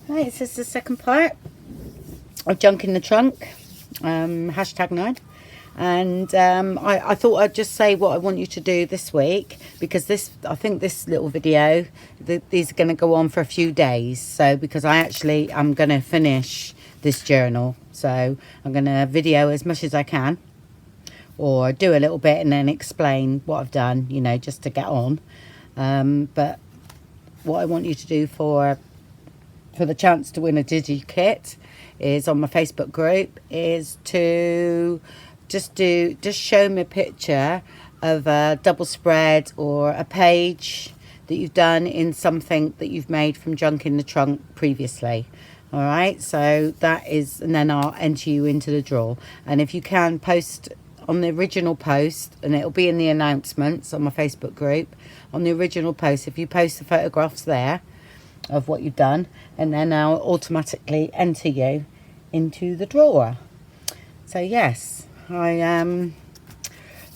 Right, this is the second part of Junk in the Trunk, #9. And I thought I'd just say what I want you to do this week, because I think this little video, these are going to go on for a few days. So because I'm going to finish this journal, so I'm going to video as much as I can, or do a little bit and then explain what I've done, you know, just to get on. But what I want you to do for the chance to win a digi kit is, on my Facebook group, is to just show me a picture of a double spread or a page that you've done in something that you've made from Junk in the Trunk previously. All right, so that is, and then I'll enter you into the draw. And if you can, post on the original post, and it'll be in the announcements on my Facebook group, on the original post, if you post the photographs there of what you've done, and then I'll automatically enter you into the drawer. So yes, I am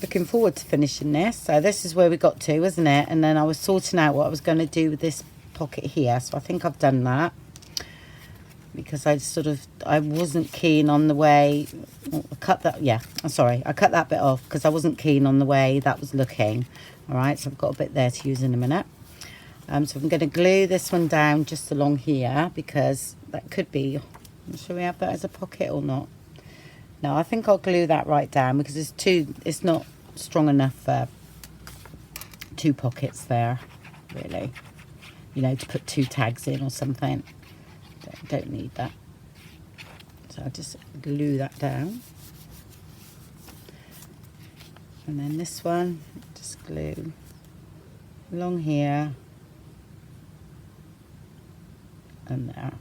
looking forward to finishing this. So this is where we got to, isn't it? And then I was sorting out what I was going to do with this pocket here, so I think I've done that, because I wasn't keen on the way I cut that. Yeah, I'm sorry, I cut that bit off because I wasn't keen on the way that was looking. All right, so I've got a bit there to use in a minute. So I'm going to glue this one down just along here, because that could be, should we have that as a pocket or not? No, I think I'll glue that right down, because it's not strong enough for 2 pockets there, really. You know, to put 2 tags in or something. Don't need that. So I'll just glue that down. And then this one, just glue along here and there.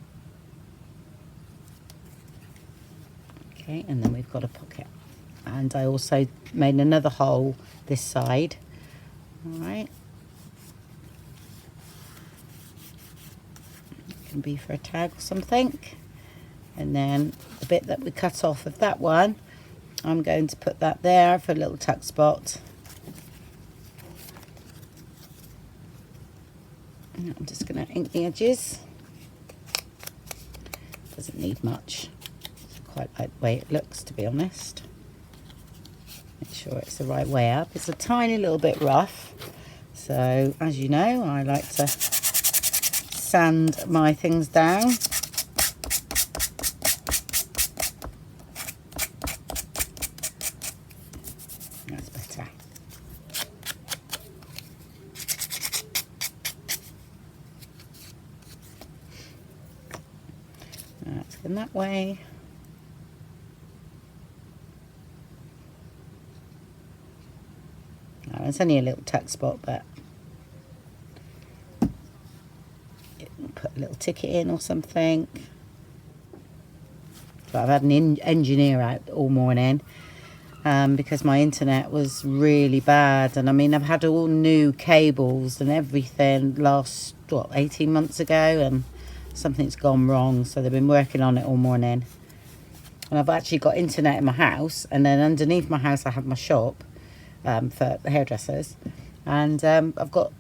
Okay, and then we've got a pocket. And I also made another hole this side. All right. It can be for a tag or something. And then the bit that we cut off of that one, I'm going to put that there for a little tuck spot. And I'm just going to ink the edges. Doesn't need much. It's quite like the way it looks, to be honest. Make sure it's the right way up. It's a tiny little bit rough, so as you know, I like to sand my things down. That's better. That's going that way. Oh, it's only a little tuck spot, but put a little ticket in or something. So I've had an engineer out all morning, because my internet was really bad, and I mean, I've had all new cables and everything last 18 months ago, and something's gone wrong, so they've been working on it all morning. And I've actually got internet in my house, and then underneath my house I have my shop for the hairdressers, and I've got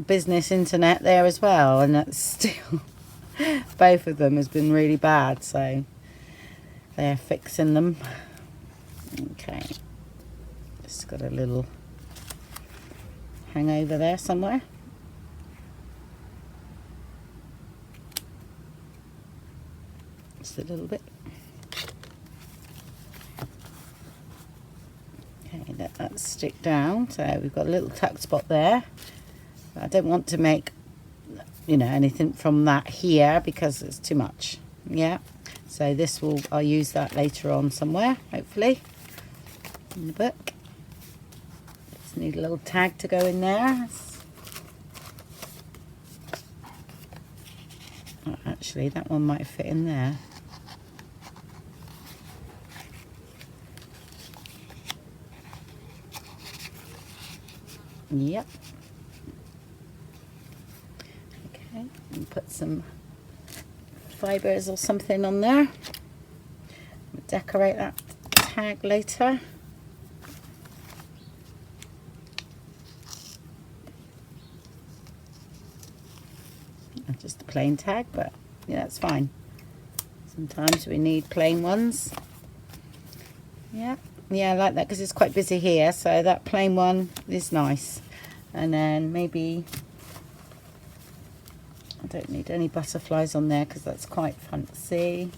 business internet there as well, and that's still both of them has been really bad, so they're fixing them. Okay, just got a little hangover there somewhere. Just a little bit. Okay, let that stick down. So we've got a little tuck spot there. I don't want to make, you know, anything from that here, because it's too much. Yeah, so I'll use that later on somewhere, hopefully, in the book. Just need a little tag to go in there. Oh, actually, that one might fit in there. Yep. Okay, and put some fibres or something on there. We'll decorate that tag later. Just a plain tag, but Yeah, that's fine. Sometimes we need plain ones. Yeah, I like that because it's quite busy here, so that plain one is nice. And then maybe, I don't need any butterflies on there because that's quite fancy.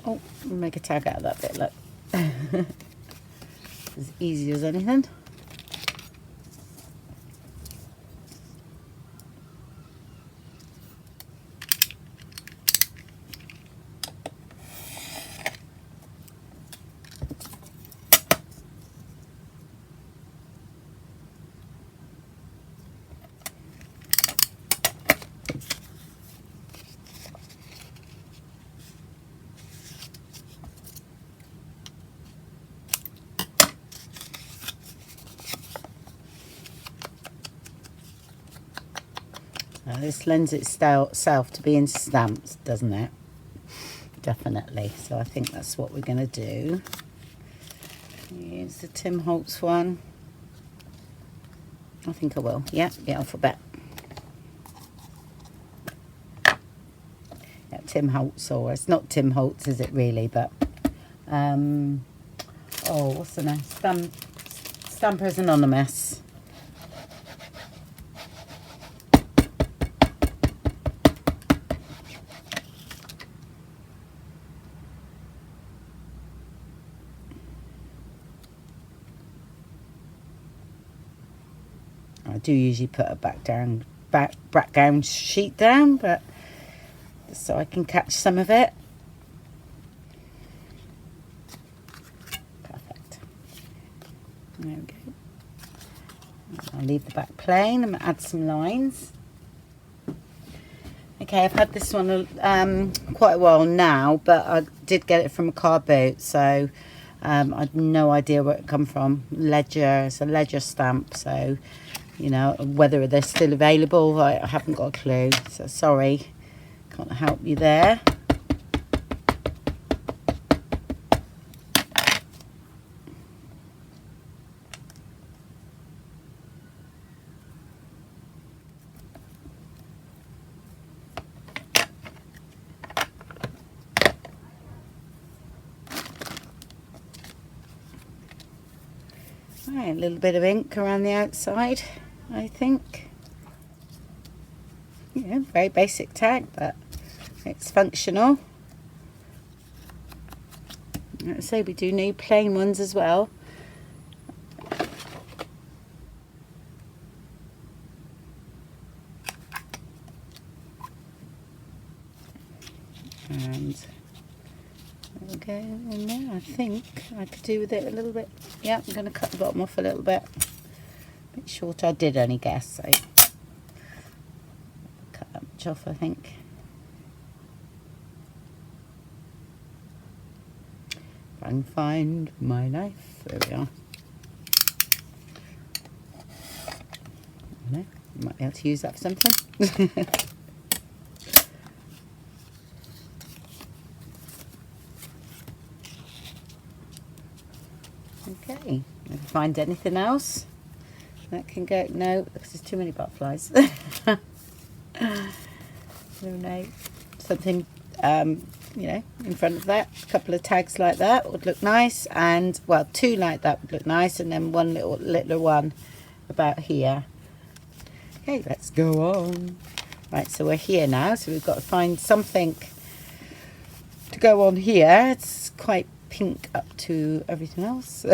Oh, we'll make a tag out of that bit, look. As easy as anything. This lends itself to being stamped, doesn't it? Definitely. So I think that's what we're going to do. Use the Tim Holtz one. I think I will. Yeah, the alphabet. Yeah, Tim Holtz, or it's not Tim Holtz, is it really? But oh, what's the name? Stampers Anonymous. I do usually put a background sheet down, but so I can catch some of it. Perfect. There we go. I'll leave the back plain and add some lines. Okay, I've had this one quite a while now, but I did get it from a car boot, so I had no idea where it come from. Ledger, it's a Ledger stamp, so you know, whether they're still available, I haven't got a clue. So sorry, can't help you there. Right, a little bit of ink around the outside, I think. Yeah, very basic tag, but it's functional. Let's say we do need plain ones as well. And there we go in there. I think I could do with it a little bit. Yeah, I'm going to cut the bottom off a little bit. A bit short. I did only guess, so cut that much off, I think. If I can find my knife. There we are. I know, I might be able to use that for something. Okay, if I find anything else that can go, no, because there's too many butterflies. No, something, you know, in front of that, a couple of tags like that would look nice, and well, two like that would look nice, and then one little one about here. Okay, let's go on. Right, so we're here now, so we've got to find something to go on here. It's quite pink up to everything else.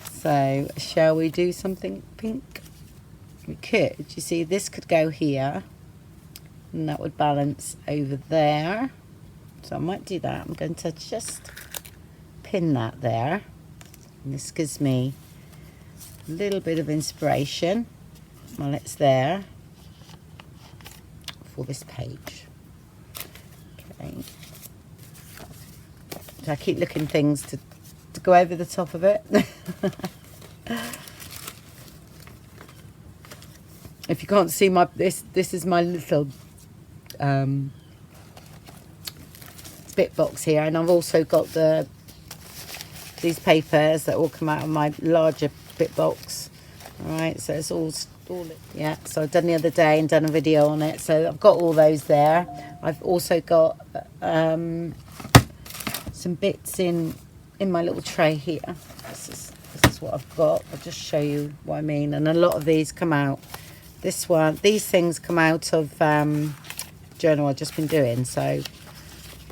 So shall we do something pink? We could. You see, this could go here and that would balance over there, so I might do that. I'm going to just pin that there, and this gives me a little bit of inspiration while it's there for this page. Okay, so I keep looking things to go over the top of it. If you can't see my this is my little bit box here, and I've also got these papers that all come out of my larger bit box. All right, so it's all Yeah, so I've done the other day and done a video on it. So I've got all those there. I've also got some bits in my little tray here. This is what I've got. I'll just show you what I mean. And a lot of these come out. These things come out of journal I've just been doing. So,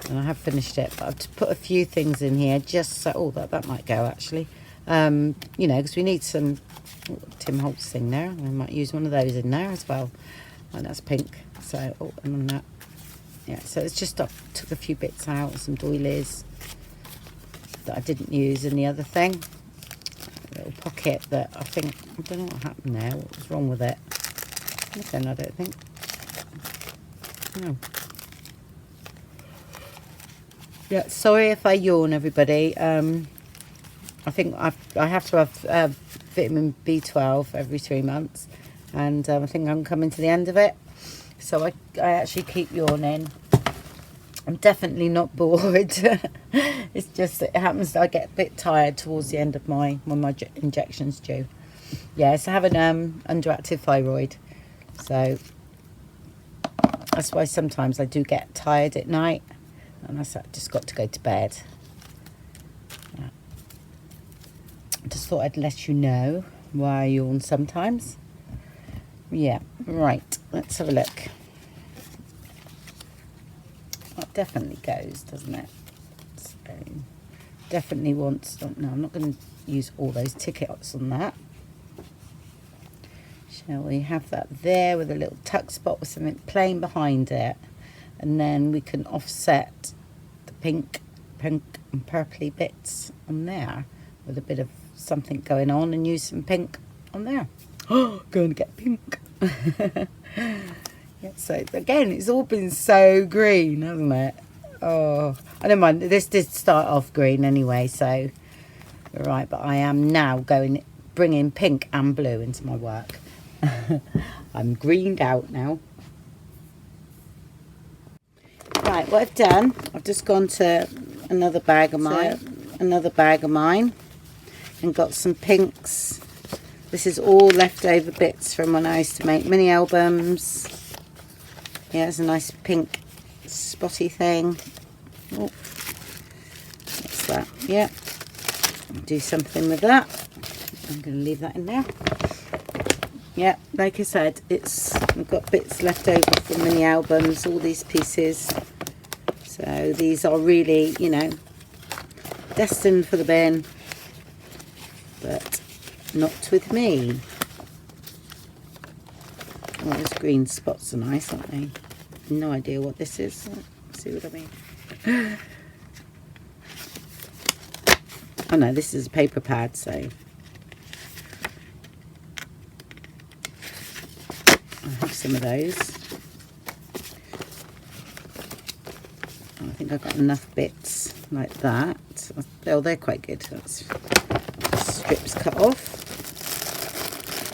and I have finished it, but I've just put a few things in here just so. Oh, that might go actually. You know, because we need some Tim Holtz thing there. I might use one of those in there as well. And that's pink. So, oh, and on that. Yeah, so it's just I took a few bits out, some doilies that I didn't use in the other thing. A little pocket that I don't know what happened there. What was wrong with it? Nothing, I don't think. No. Yeah, sorry if I yawn, everybody. I think I have to have vitamin B12 every 3 months, and I think I'm coming to the end of it. So I actually keep yawning. I'm definitely not bored. It's just it happens that I get a bit tired towards the end of when my injection's due. Yeah, so I have an underactive thyroid, so that's why sometimes I do get tired at night, and I just got to go to bed. Yeah. I just thought I'd let you know why I yawn sometimes. Yeah, right, let's have a look. That definitely goes, doesn't it? So, definitely wants. Oh, no, I'm not going to use all those tickets on that. Shall we have that there with a little tuck spot with something plain behind it, and then we can offset the pink and purpley bits on there with a bit of something going on, and use some pink on there. Oh, going to get pink. Yeah, so again, it's all been so green, hasn't it? Oh, I don't mind. This did start off green anyway, so right. But I am now bringing pink and blue into my work. I'm greened out now. Right, what I've done, I've just gone to another bag of mine, and got some pinks. This is all leftover bits from when I used to make mini albums. Yeah, it's a nice pink spotty thing. Oh, what's that? Yeah, do something with that. I'm going to leave that in there. Yeah, like I said, we've got bits left over from mini albums, all these pieces. So these are really, you know, destined for the bin, but not with me. Oh, those green spots are nice, aren't they? No idea what this is. See what I mean? Oh no, this is a paper pad, so I have some of those. I think I've got enough bits like that. Oh, they're quite good. That's strips cut off.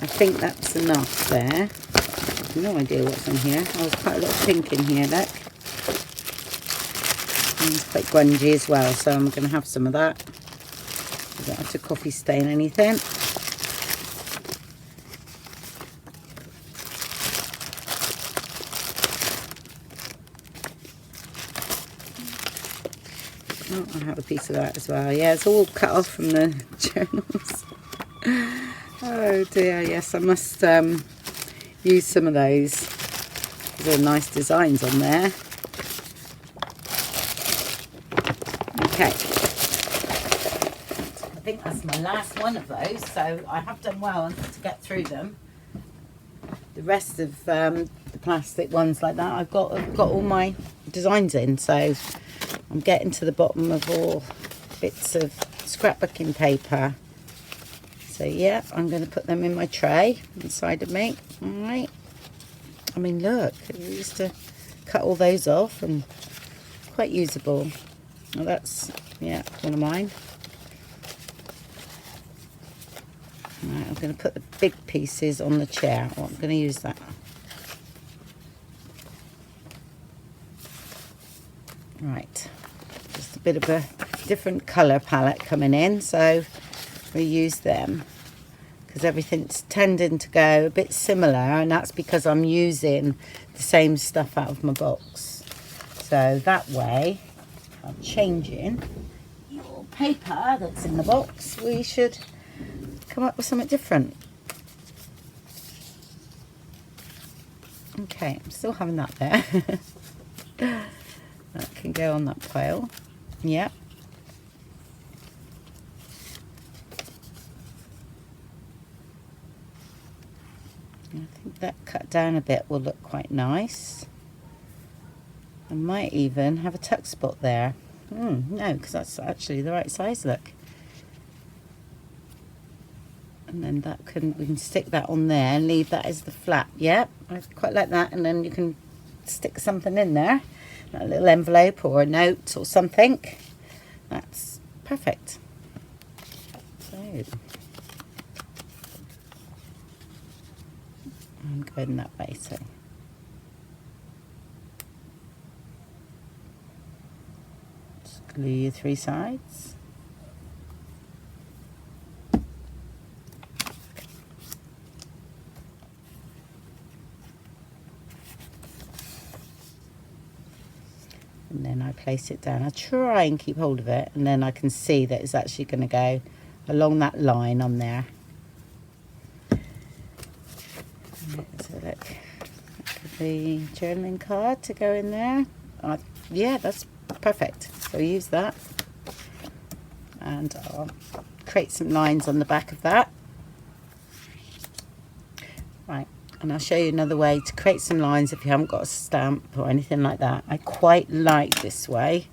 I think that's enough there. No idea what's in here. Oh, there's quite a lot of pink in here, look. And it's quite grungy as well, so I'm going to have some of that. I don't have to coffee stain anything. Oh, I have a piece of that as well. Yeah, it's all cut off from the journals. Oh dear, yes, I must use some of those. There are nice designs on there. Okay, I think that's my last one of those, so I have done well to get through them. The rest of the plastic ones like that, I've got all my designs in, so I'm getting to the bottom of all bits of scrapbooking paper. So yeah, I'm going to put them in my tray inside of me. All right. I mean, look, I used to cut all those off, and quite usable. Well, that's, yeah, one of mine. All right, I'm going to put the big pieces on the chair. Oh, I'm going to use that. Right, just a bit of a different colour palette coming in, so we use them. because everything's tending to go a bit similar, and that's because I'm using the same stuff out of my box. So that way, I'm changing your paper that's in the box, we should come up with something different. Okay, I'm still having that there. That can go on that pile. Yeah. I think that cut down a bit will look quite nice. I might even have a tuck spot there. No, because that's actually the right size, look. And then we can stick that on there and leave that as the flap. Yeah, I quite like that. And then you can stick something in there, a little envelope or a note or something. That's perfect. So I'm going that way, so just glue your 3 sides. And then I place it down. I try and keep hold of it, and then I can see that it's actually going to go along that line on there. So look, the journaling card to go in there. Yeah, that's perfect. So use that, and I'll create some lines on the back of that. Right. And I'll show you another way to create some lines if you haven't got a stamp or anything like that. I quite like this way.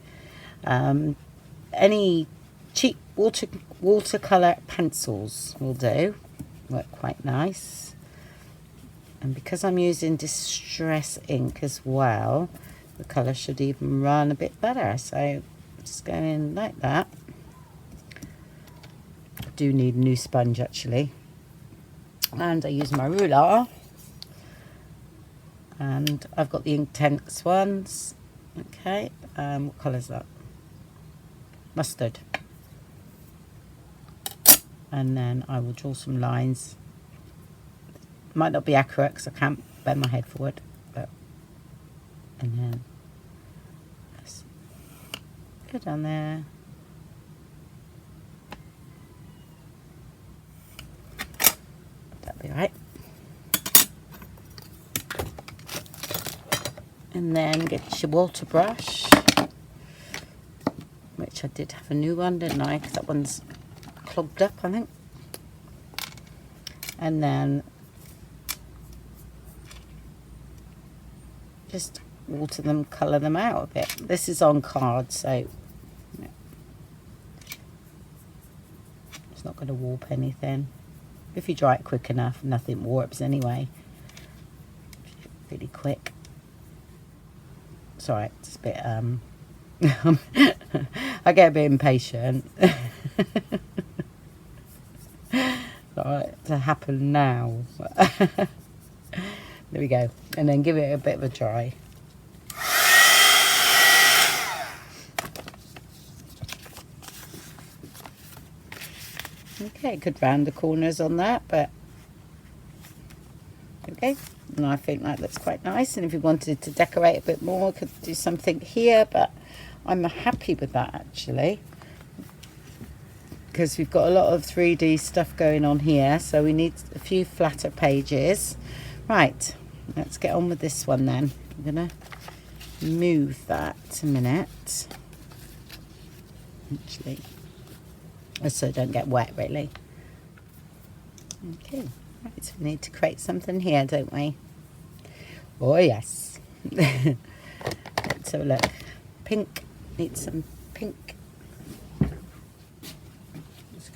Any cheap watercolour pencils will do. Work quite nice. And because I'm using distress ink as well, the colour should even run a bit better. So just going in like that. I do need a new sponge actually. And I use my ruler. And I've got the Intense ones. Okay, what colour is that? Mustard. And then I will draw some lines. Might not be accurate because I can't bend my head forward. But and then let's go down there. That'll be right. And then get your water brush, which I did have a new one, didn't I? Because that one's clogged up, I think. And then just water them, colour them out a bit. This is on card, so it's not going to warp anything. If you dry it quick enough, nothing warps anyway. Really quick. Sorry, it's a bit, I get a bit impatient. Alright, to happen now. There we go. And then give it a bit of a dry. Okay, could round the corners on that, but okay. And I think that looks quite nice, and if you wanted to decorate a bit more, could do something here, but I'm happy with that actually, because we've got a lot of 3D stuff going on here, so we need a few flatter pages. Right, let's get on with this one then. I'm gonna move that a minute, actually, so I don't get wet really. Okay. Right, so we need to create something here, don't we? Oh yes. Let's have a look. Pink. Need some pink. So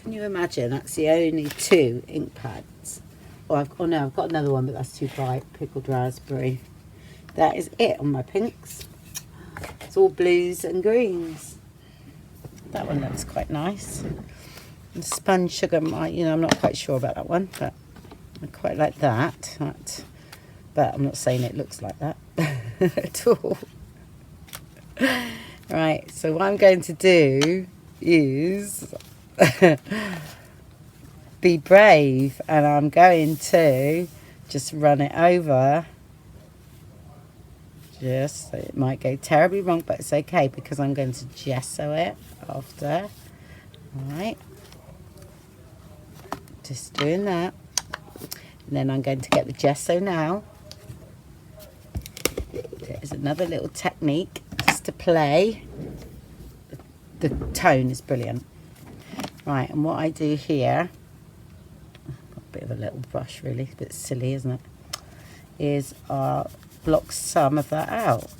can you imagine? That's the only 2 ink pads. Oh no, I've got another one, but that's too bright. Pickled raspberry. That is it on my pinks. It's all blues and greens. That one looks quite nice. And sponge sugar, I'm not quite sure about that one, but I quite like that, but I'm not saying it looks like that at all. Right, so what I'm going to do is be brave, and I'm going to just run it over. Just, it might go terribly wrong, but it's okay because I'm going to gesso it after. Alright, just doing that. And then I'm going to get the gesso now. There's another little technique just to play. The tone is brilliant. Right, and what I do here, a bit of a little brush really, a bit silly, isn't it? Is block some of that out.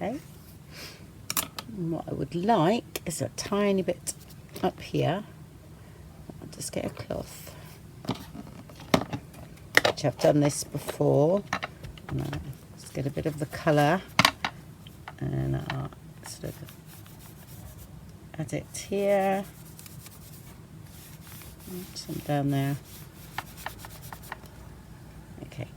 Okay, and what I would like is a tiny bit up here. I'll just get a cloth, which I've done this before, and I'll just get a bit of the colour and I'll sort of add it here, some down there. Okay.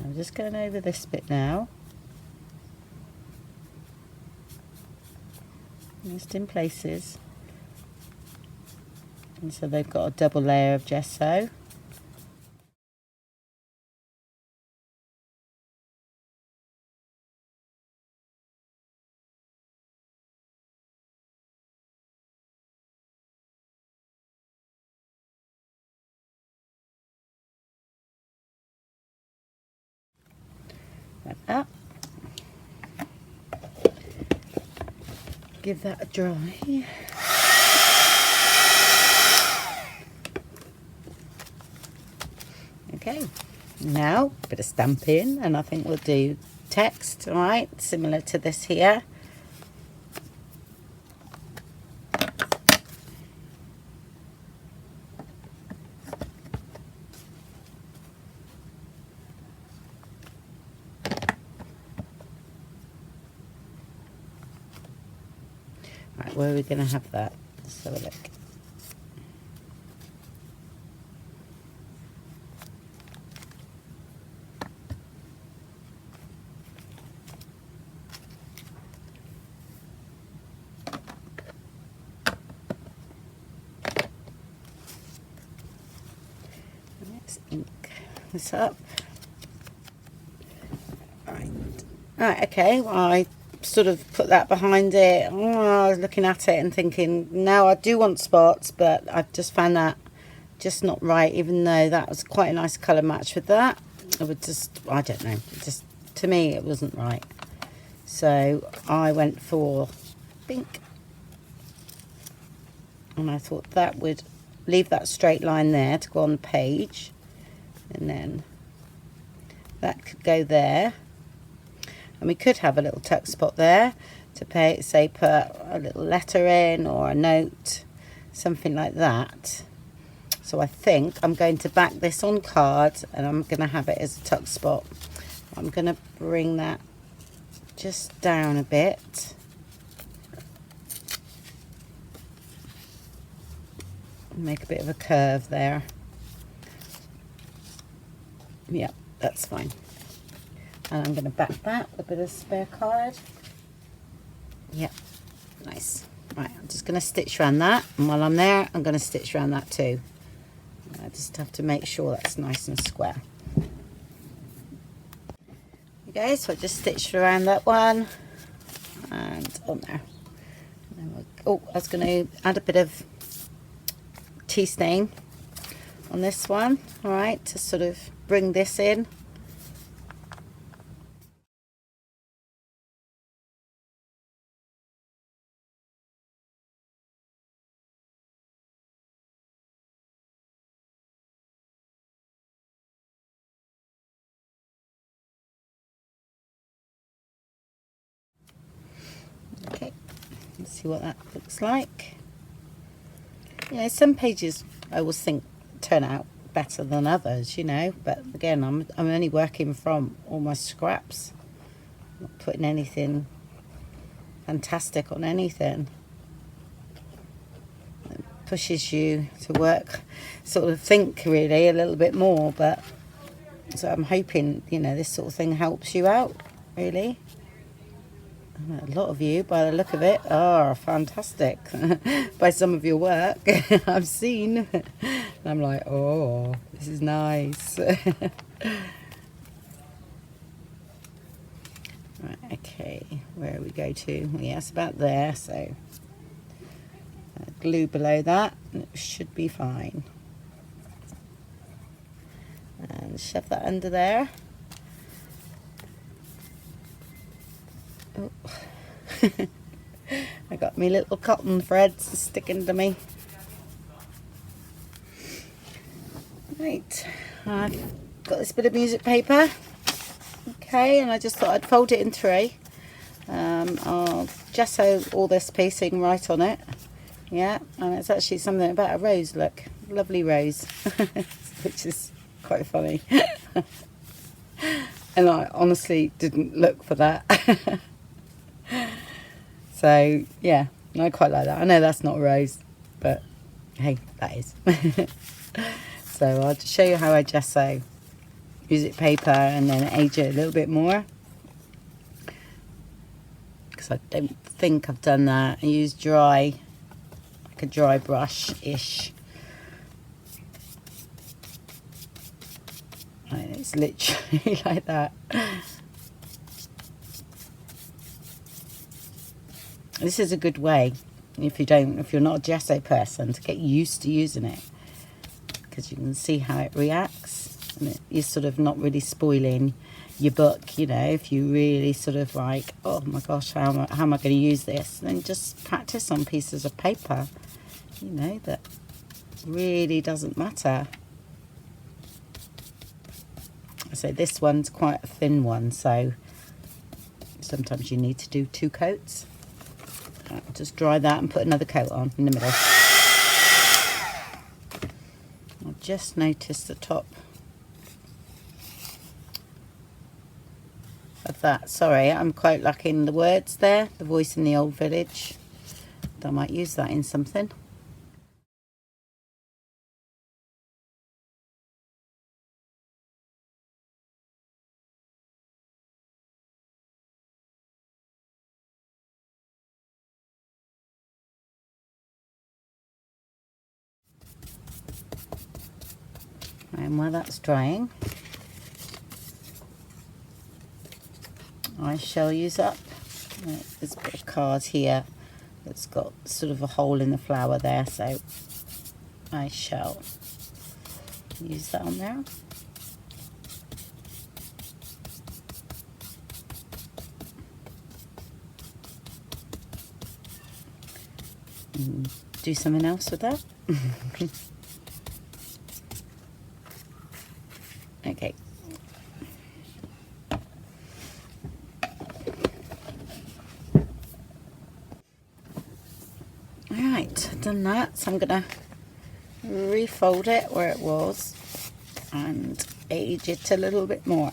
I'm just going over this bit now, just in places, and so they've got a double layer of gesso. Like that. Give that a dry. Okay, now a bit of stamping, and I think we'll do text, all right, similar to this here. Right, where are we going to have that? Let's have a look. Let's ink this up. Right, okay, well, I sort of put that behind it. Oh, I was looking at it and thinking, no, I do want spots, but I've just found that just not right, even though that was quite a nice colour match with that. It would just, I don't know, just to me it wasn't right. So I went for pink, and I thought that would leave that straight line there to go on the page, and then that could go there. And we could have a little tuck spot there to put a little letter in or a note, something like that. So I think I'm going to back this on card, and I'm going to have it as a tuck spot. I'm going to bring that just down a bit. Make a bit of a curve there. Yeah, that's fine. And I'm going to back that with a bit of spare card. Yep, nice. Right, I'm just going to stitch around that, and while I'm there, I'm going to stitch around that too. I just have to make sure that's nice and square. Okay, so I just stitched around that one and on there. Oh, I was going to add a bit of tea stain on this one, all right, to sort of bring this in. see what that looks like. You know, some pages I always think turn out better than others, you know, but again, I'm only working from almost scraps, not putting anything fantastic on anything. It pushes you to work, sort of think really a little bit more, but so I'm hoping, you know, this sort of thing helps you out, really. A lot of you, by the look of it, are fantastic. By some of your work I've seen. I'm like, oh, this is nice. Right, okay, where we go to? Yes, about there, so glue below that, and it should be fine. And shove that under there. Oh. I got me little cotton threads sticking to me. Right, I've got this bit of music paper. Okay, and I just thought I'd fold it in three. I'll gesso all this piecing right on it. Yeah, and it's actually something about a rose, look. Lovely rose. Which is quite funny. And I honestly didn't look for that. So, yeah, I quite like that. I know that's not a rose, but hey, that is. So I'll just show you how I gesso music paper and then age it a little bit more. Because I don't think I've done that. I use dry, like a dry brush-ish. And it's literally like that. This is a good way, if you're not a gesso person, to get used to using it, because you can see how it reacts, and you're sort of not really spoiling your book, you know. If you really sort of like, oh my gosh, how am I going to use this? Then just practice on pieces of paper, you know, that really doesn't matter. So this one's quite a thin one, so sometimes you need to do 2 coats. I'll just dry that and put another coat on in the middle. I'll just notice the top of that. Sorry, I'm quite lacking the words there. The voice in the old village. I might use that in something. And while that's drying, I shall use up this bit of card here that's got sort of a hole in the flower there, so I shall use that on there. And do something else with that. Okay. Alright, done that. So I'm going to refold it where it was and age it a little bit more.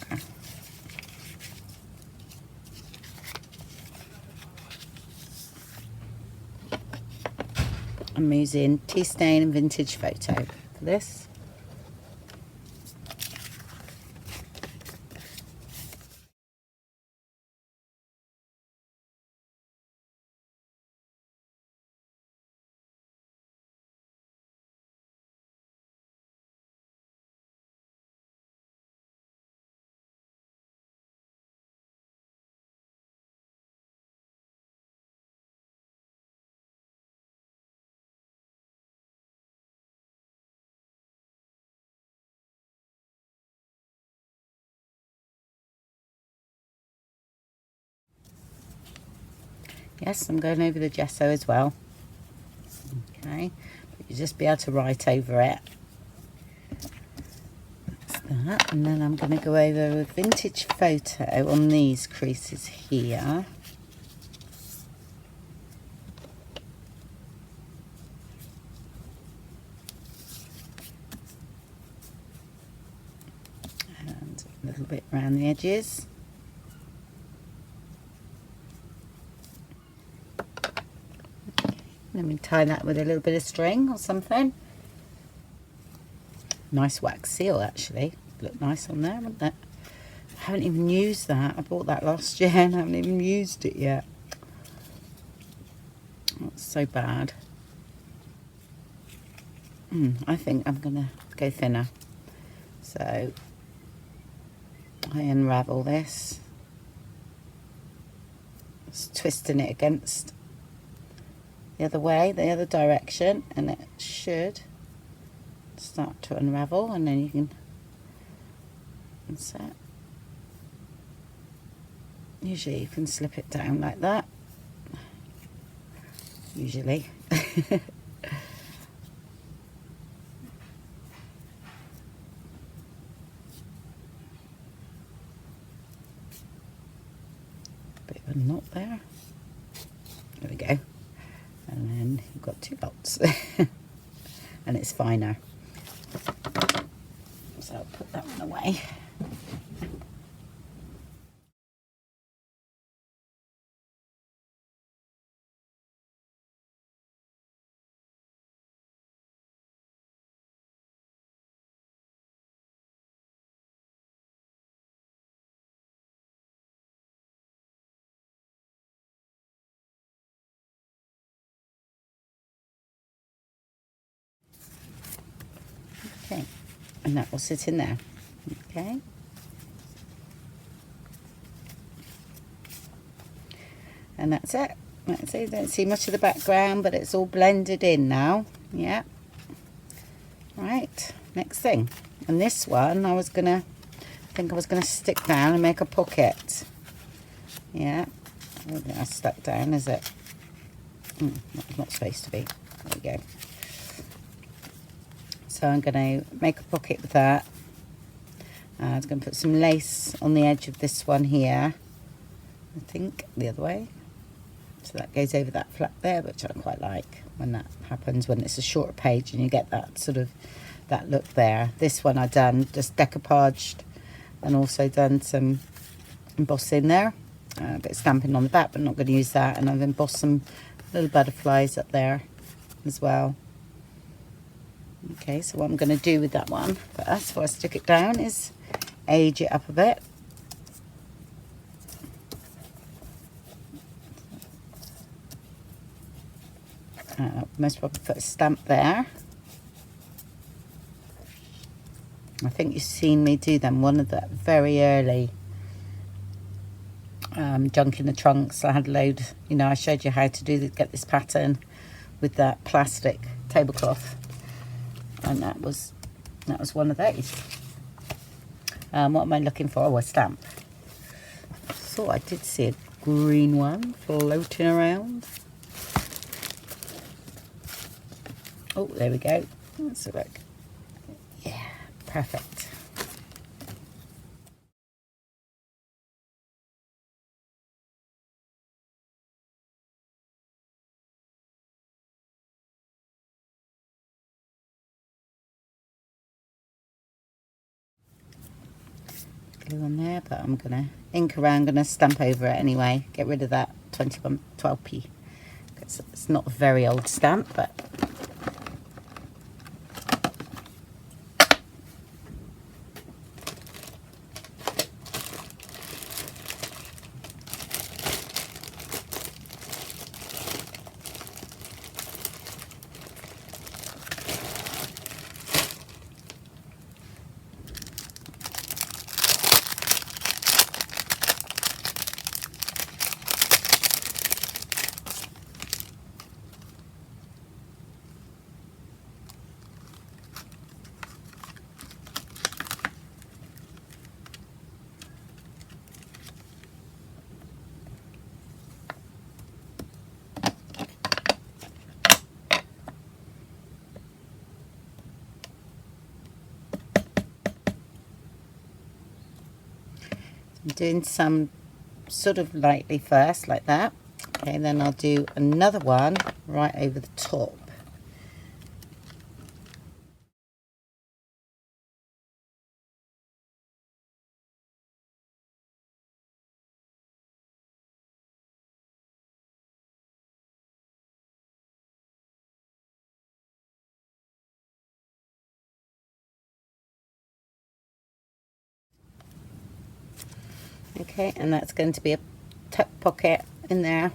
I'm using Tea Stain and Vintage Photo for this. Yes, I'm going over the gesso as well. Okay, but you just be able to write over it. That's that. And then I'm going to go over with Vintage Photo on these creases here. little bit around the edges. Let me tie that with a little bit of string or something. Nice wax seal actually. Look nice on there, wouldn't it? I haven't even used that. I bought that last year and I haven't even used it yet. That's so bad. I think I'm gonna go thinner. So I unravel this. Just twisting it against the other way, the other direction, and it should start to unravel, and then you can insert. Usually you can slip it down like that. Usually. Bit of a knot there. There we go. And then you've got 2 dots. And it's finer. So I'll put that one away. Okay, and that will sit in there. Okay. And that's it. That's it. You don't see much of the background, but it's all blended in now. Yeah. Right, next thing. And this one, I think I was gonna stick down and make a pocket. Yeah. I don't think that's stuck down, is it? Not supposed to be. There we go. So I'm going to make a pocket with that. I'm going to put some lace on the edge of this one here. I think the other way. So that goes over that flap there, which I quite like when that happens, when it's a shorter page and you get that sort of, that look there. This one I've done just decoupaged and also done some embossing there. A bit of stamping on the back, but I'm not going to use that. And I've embossed some little butterflies up there as well. Okay, so what I'm going to do with that one first, before I stick it down, is age it up a bit. Most probably put a stamp there. I think you've seen me do them one of the very early junk in the trunks. I had a load, you know, I showed you how to get this pattern with that plastic tablecloth. And that was one of those. What am I looking for? Oh, a stamp. So I did see a green one floating around. Oh, there we go. Let's have a look. Yeah, perfect. Glue on there, but I'm gonna ink around, gonna stamp over it anyway. Get rid of that 2112p. It's not a very old stamp, but I'm doing some sort of lightly first, like that. Okay, then I'll do another one right over the top. Okay, and that's going to be a tuck pocket in there.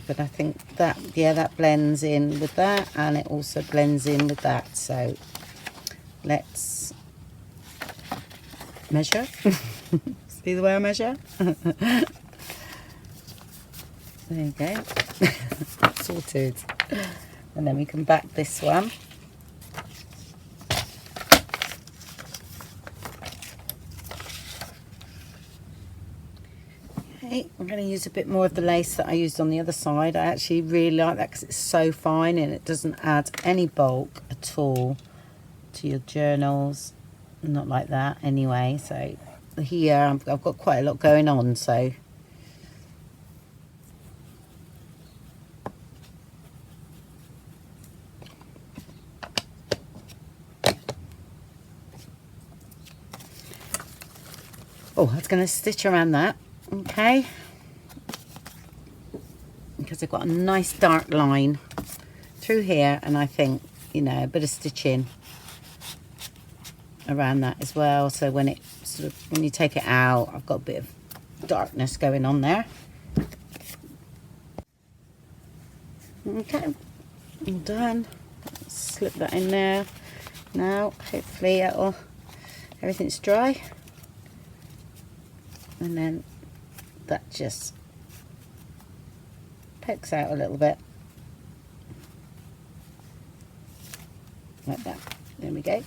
But I think that, yeah, that blends in with that, and it also blends in with that. So let's measure. See the way I measure? There you go. Sorted. And then we can back this one. Okay, I'm going to use a bit more of the lace that I used on the other side. I actually really like that because it's so fine and it doesn't add any bulk at all to your journals. Not like that anyway. So here I've got quite a lot going on, so oh, I was going to stitch around that, okay, because I've got a nice dark line through here, and I think, you know, a bit of stitching around that as well, so when it sort of, when you take it out, I've got a bit of darkness going on there. Okay, I'm done. Slip that in there now. Hopefully everything's dry, and then that just pokes out a little bit like that. There we go.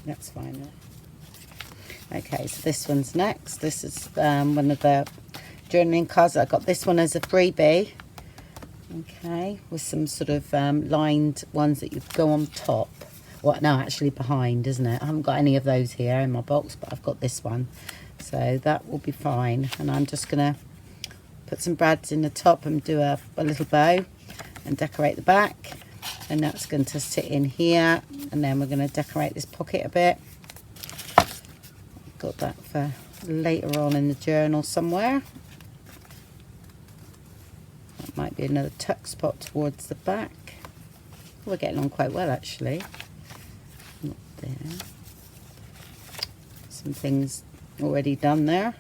That's fine there. Okay, so this one's next. This is one of the journaling cards. I got this one as a freebie. Okay, with some sort of lined ones that you go on top. Well, no, actually behind, isn't it? I haven't got any of those here in my box, but I've got this one. So that will be fine. And I'm just going to put some brads in the top and do a little bow and decorate the back. And that's going to sit in here. And then we're going to decorate this pocket a bit. Got that for later on in the journal somewhere. That might be another tuck spot towards the back. We're getting on quite well, actually. Not there. Some things already done there.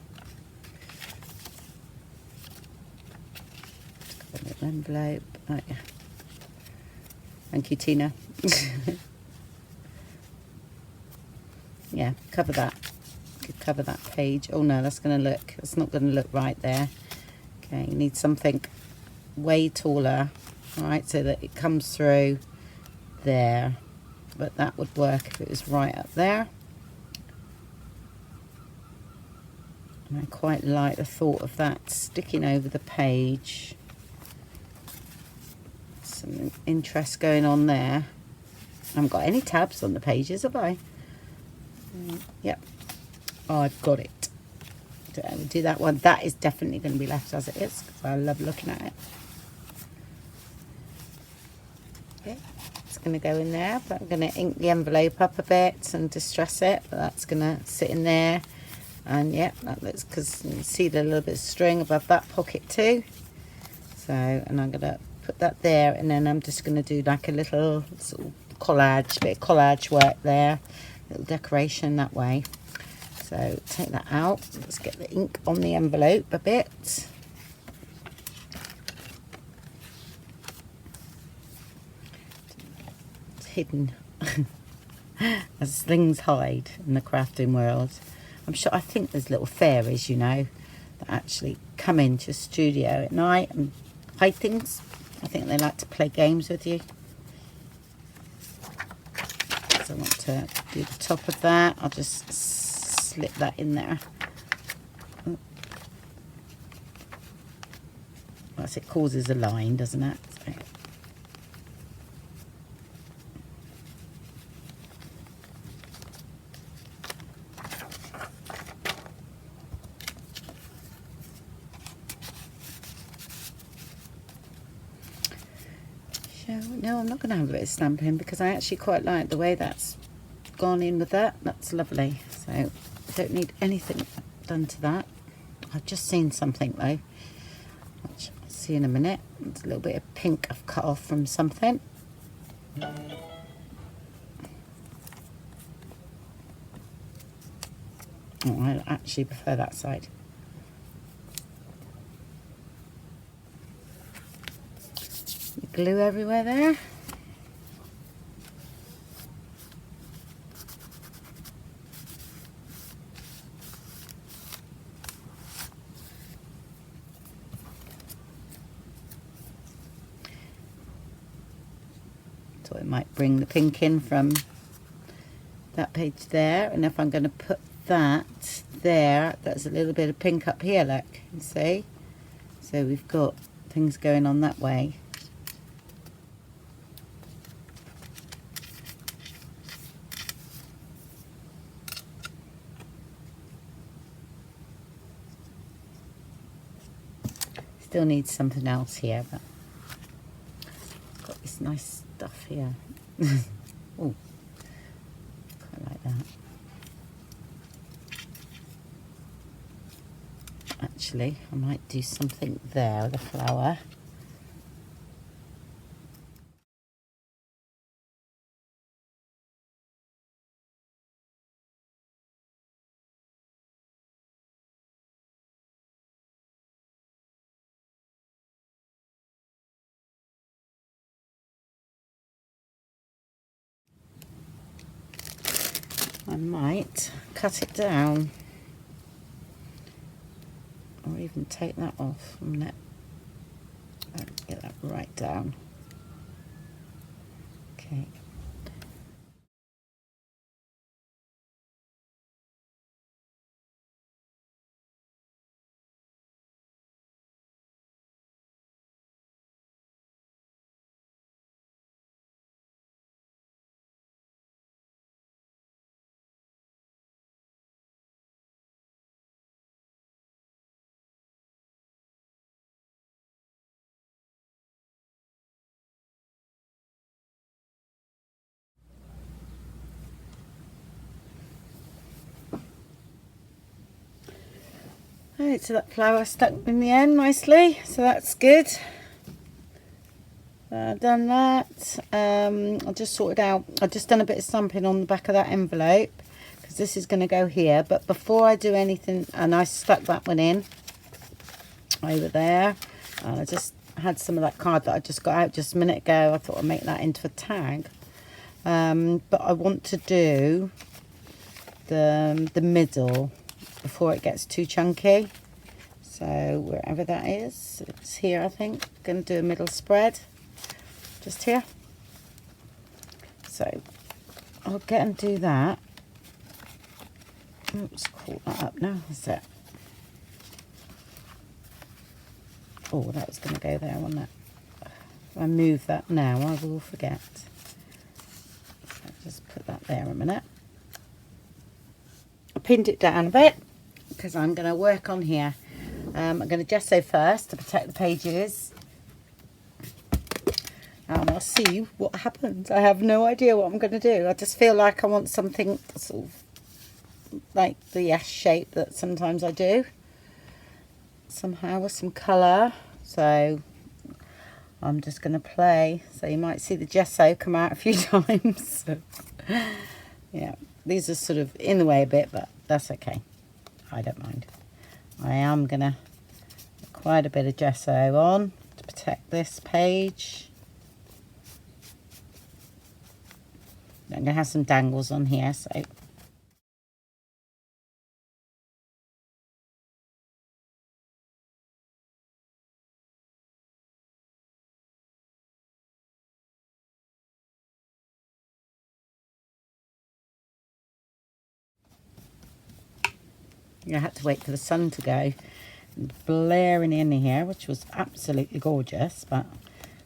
Just got a little envelope. Oh, yeah. Thank you, Tina. Yeah, cover that. Could cover that page. Oh no, that's not going to look right there. Okay, you need something way taller, all right, so that it comes through there. But that would work if it was right up there. And I quite like the thought of that sticking over the page. Some interest going on there. I haven't got any tabs on the pages, have I? Yep. Oh, I've got it. We'll do that one. That is definitely going to be left as it is because I love looking at it. Okay, it's going to go in there, but I'm going to ink the envelope up a bit and distress it. But that's going to sit in there, and yeah, that looks, because you can see the little bit of string above that pocket too. So, and I'm going to put that there, and then I'm just going to do like a little sort of collage, bit of collage work there, little decoration that way. So take that out. Let's get the ink on the envelope a bit. It's hidden as things hide in the crafting world. I think there's little fairies, you know, that actually come into a studio at night and hide things. I think they like to play games with you. So I want to do the top of that. I'll just slip that in there. Well, it causes a line, doesn't it? So. No, I'm not going to have a bit of stamping because I actually quite like the way that's gone in with that. That's lovely. So I don't need anything done to that. I've just seen something though, which I'll see in a minute. It's a little bit of pink I've cut off from something. Oh, I actually prefer that side. Glue everywhere there. So it might bring the pink in from that page there, and if I'm going to put that there, that's a little bit of pink up here, look, you see? So we've got things going on that way. Still need something else here, but I've got this nice stuff here. Oh, quite like that. Actually, I might do something there with a flower. I might cut it down, or even take that off from that. Get that right down. Okay. Right, so that flower stuck in the end nicely, so that's good. Done that. I just sorted out, I've just done a bit of stamping on the back of that envelope because this is going to go here, but before I do anything, and I stuck that one in over there, and I just had some of that card that I just got out just a minute ago. I thought I'd make that into a tag, but I want to do the middle before it gets too chunky. So wherever that is, it's here I think. Going to do a middle spread just here. So I'll get and do that. Oops, caught that up now, is it? Oh, that was going to go there, wasn't it? If I move that now, I will forget. So just put that there a minute. I pinned it down a bit because I'm going to work on here. I'm going to gesso first to protect the pages, and I'll see what happens. I have no idea what I'm going to do. I just feel like I want something sort of like the S shape that sometimes I do somehow with some colour. So I'm just going to play. So you might see the gesso come out a few times. Yeah, these are sort of in the way a bit, but that's okay. I don't mind. I am going to put quite a bit of gesso on to protect this page. I'm going to have some dangles on here, so I had to wait for the sun to go. Blaring in here, which was absolutely gorgeous, but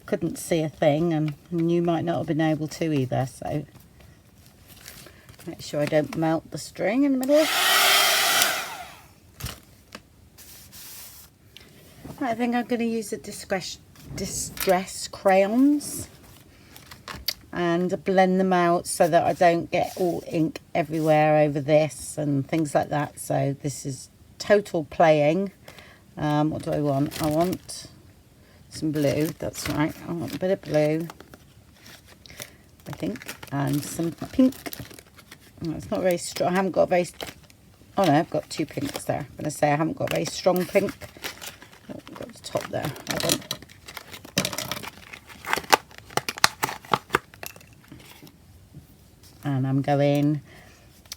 couldn't see a thing, and you might not have been able to either, so make sure I don't melt the string in the middle. I think I'm going to use the distress crayons, and blend them out so that I don't get all ink everywhere over this and things like that. So this is total playing. What do I want? I want some blue, that's right. I want a bit of blue, I think, and some pink. Oh, it's not very strong. I haven't got a very... Oh no, I've got 2 pinks there. I'm going to say I haven't got a very strong pink. Oh, I've got the top there. Hold on. And I'm going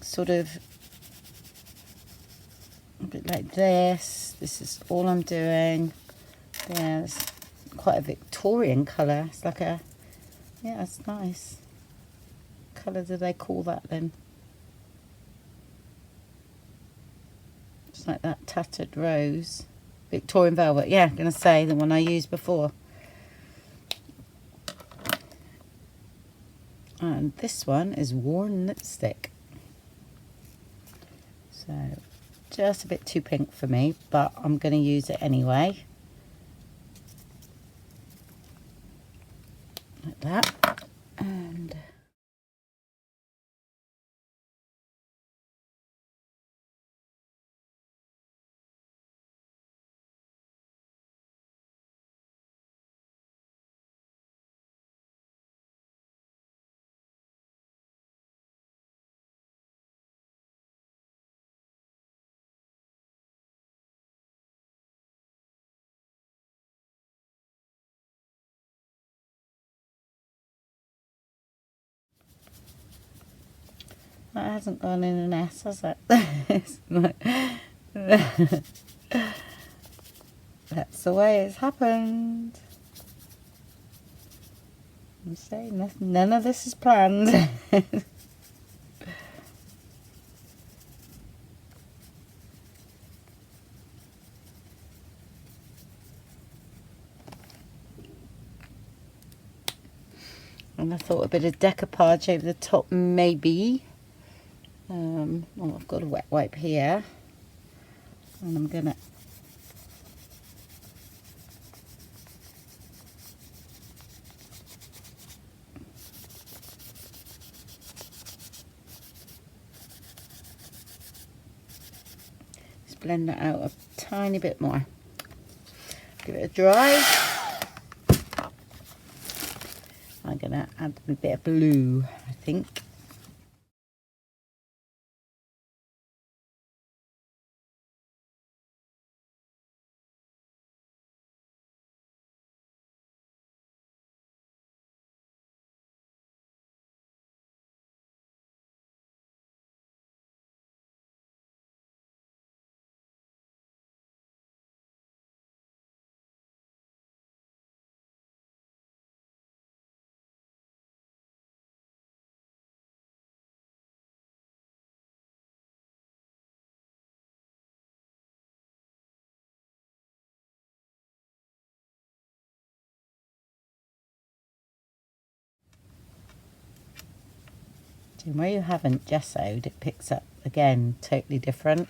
sort of a bit like this. This is all I'm doing. Yeah, it's quite a Victorian colour. It's like a... Yeah, it's nice. What colour do they call that then? It's like that tattered rose. Victorian velvet. Yeah, I'm going to say the one I used before. And this one is worn lipstick. So just a bit too pink for me, but I'm going to use it anyway. Like that. And that hasn't gone in an S, has it? That's the way it's happened. I'm saying none of this is planned. And I thought a bit of decoupage over the top, maybe. Oh, I've got a wet wipe here, and I'm gonna just blend that out a tiny bit more. Give it a dry. I'm gonna add a bit of blue, I think. And where you haven't gessoed, it picks up again totally different.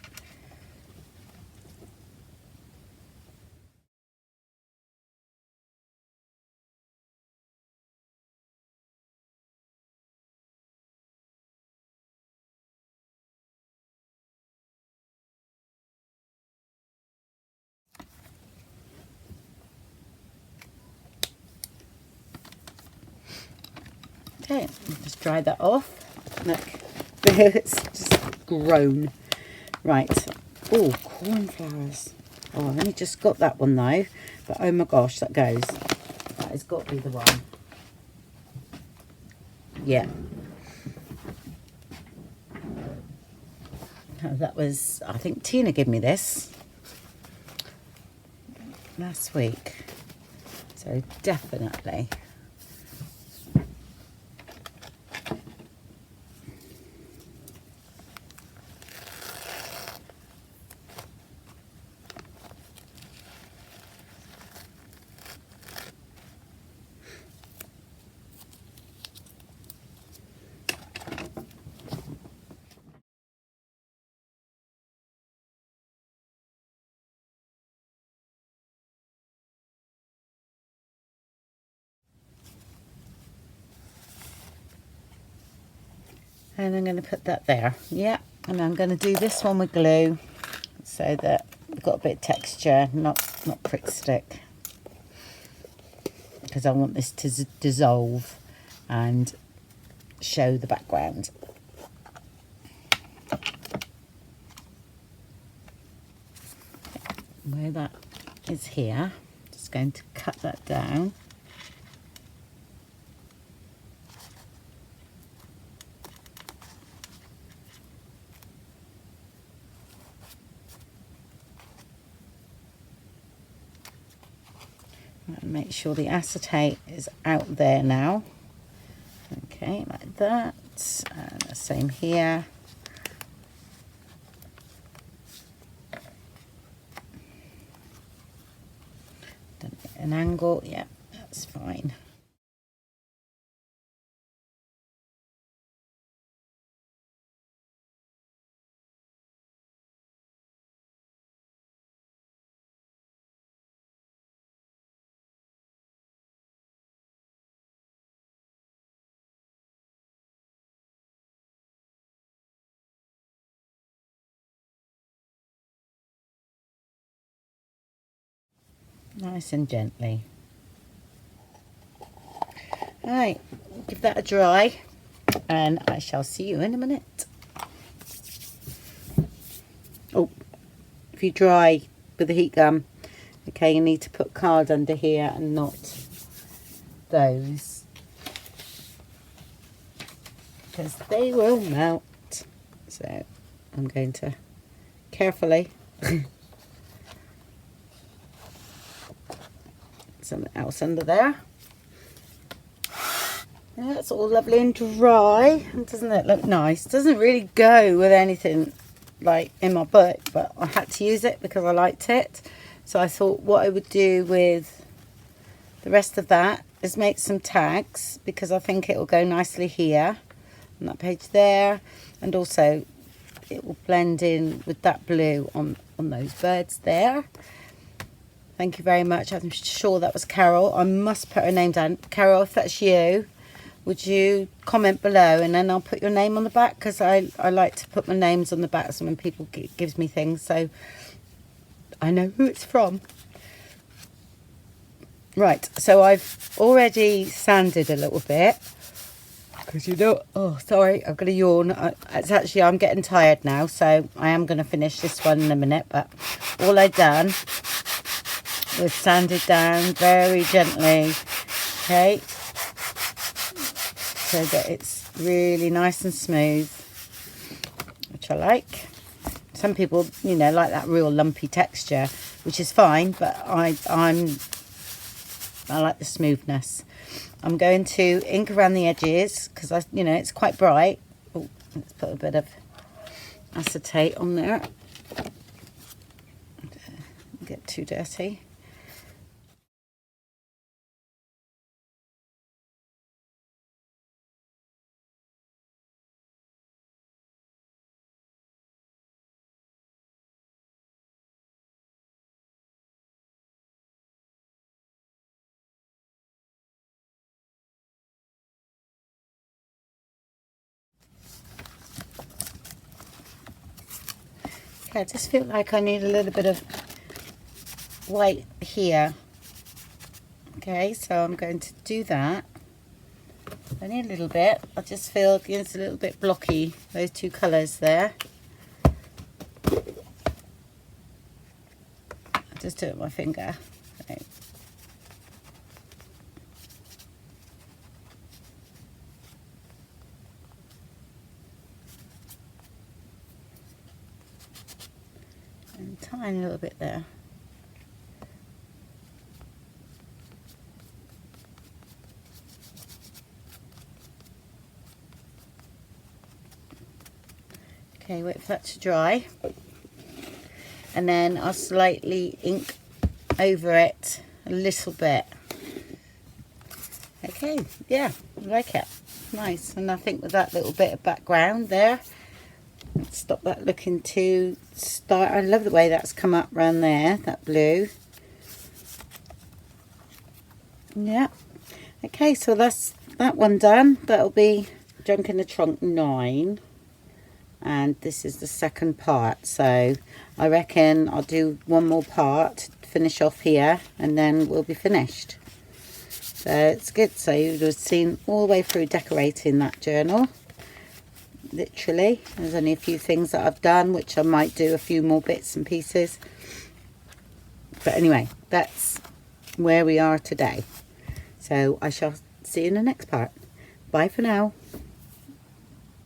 Okay, just dry that off. Look, it's just grown. Right. Oh, cornflowers. Oh, I've only just got that one though. But oh my gosh, that goes. That has got to be the one. Yeah. That was, I think Tina gave me this last week. So definitely. And I'm going to put that there. Yeah, and I'm going to do this one with glue so that we've got a bit of texture, not prick stick, because I want this to dissolve and show the background. Where that is here, just going to cut that down. And make sure the acetate is out there now. Okay, like that. And the same here. Done it at an angle, yeah, that's fine. Nice and gently. Right, give that a dry and I shall see you in a minute. Oh, if you dry with the heat gun, okay, you need to put card under here and not those, because they will melt. So I'm going to carefully something else under there. Yeah, that's all lovely and dry. Doesn't it look nice? Doesn't really go with anything like in my book, but I had to use it because I liked it. So I thought what I would do with the rest of that is make some tags, because I think it will go nicely here on that page there, and also it will blend in with that blue on those birds there. Thank you very much. I'm sure that was Carol. I must put her name down. Carol, if that's you, would you comment below, and then I'll put your name on the back, because I like to put my names on the back so when people gives me things, so I know who it's from. Right, so I've already sanded a little bit, because you know, oh sorry, I've got a yawn. It's actually, I'm getting tired now, so I am going to finish this one in a minute, but all I've done was sanded down very gently, okay, so that it's really nice and smooth, which I like. Some people, you know, like that real lumpy texture, which is fine, but I like the smoothness. I'm going to ink around the edges because you know, it's quite bright. Oh, let's put a bit of acetate on there. Don't get too dirty. Okay, I just feel like I need a little bit of white here. Okay, so I'm going to do that. Only a little bit. I just feel it's a little bit blocky, those two colours there. I'll just do it with my finger. Okay. And a tiny little bit there. Okay, wait for that to dry, and then I'll slightly ink over it a little bit. Okay, yeah, I like it. Nice. And I think with that little bit of background there, let's stop that looking too stark. I love the way that's come up around there, that blue. Yeah. Okay, so that's that one done. That'll be Junk in the Trunk 9, and this is the second part. So I reckon I'll do one more part, finish off here, and then we'll be finished. So it's good. So you've just seen all the way through decorating that journal. Literally, there's only a few things that I've done, which I might do a few more bits and pieces. But anyway, that's where we are today. So I shall see you in the next part. Bye for now.